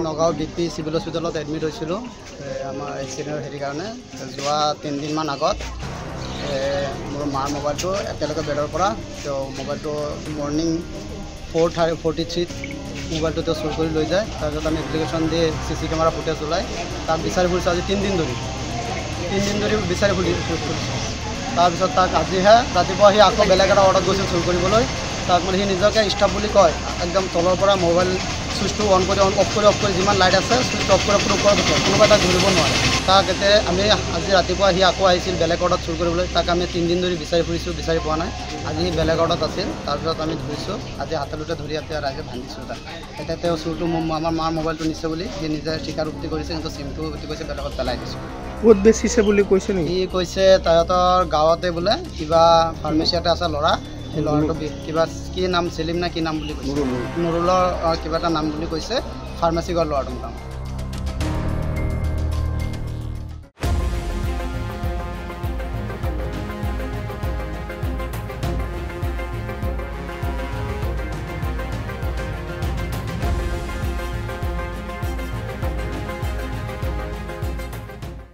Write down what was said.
নগাঁও ডিপি civil হস্পিটেলত admit হৈছিলোঁ আমাৰ এক্সিডেণ্টৰ হেৰিৰ কাৰণে। যোৱা 3 দিনমান আগত মোৰ মাৰ মোবাইলটো একেলগে বেডৰ পৰা তেওঁ মোবাইলটো মৰ্ণিং 4:43 মোবাইলটো তেওঁ চুৰ কৰি লৈ যায়। তাৰপিছত আমি এপ্লিকেশ্যন দি CC কেমেৰা ফুটেজ ওলাই তাক বিচাৰি ফুৰিছোঁ আজি 3 দিন ধৰি বিচাৰি ফুৰিছোঁ। তাৰপিছত তাক আজিহে ৰাতিপুৱা সি আকৌ বেলেগ এটা অৰ্ডাৰত গৈছিল চুৰ কৰিবলৈ। তাক মানে সি নিজকে ষ্টাফ বুলি কয়, একদম তলৰ পৰা মোবাইল চুইচটো অফ কৰি যিমান লাইট আছে চুইচটো অফ কৰি ওপৰত উঠে, কোনোবা তাক ধৰিব নোৱাৰে। তাক এতিয়া আমি আজি ৰাতিপুৱা সি আকৌ আহিছিল বেলেগ অৰ্ডাৰত চুৰ কৰিবলৈ। তাক আমি 3 দিন ধৰি বিচাৰি ফুৰিছোঁ, বিচাৰি পোৱা নাই। আজি সি বেলেগ অৰ্ডাৰত আছিল, তাৰপিছত আমি ধৰিছোঁ। আজি হাতলোতে ধৰি এতিয়া ৰাইজে ভাঙিছোঁ তাক। এতিয়া তেওঁ চুৰটো আমাৰ মাৰ মোবাইলটো নিছে বুলি সি নিজে স্বীকাৰোক্তি কৰিছে, কিন্তু চিমটো কৈছে বেলেগত পেলাই দিছোঁ। ক'ত বেচিছে বুলি কৈছে নেকি? সি কৈছে তাহাঁতৰ গাঁৱতে বোলে কিবা ফাৰ্মাচী এটা আছে ল'ৰা, সেই ল'ৰাটো কিবা কি নাম চেলিম নে কি নাম বুলি কৈছে, নুৰুলৰ কিবা এটা নাম বুলি কৈছে, ফাৰ্মাচী গ'ল ল'ৰাটো মোটামুটি।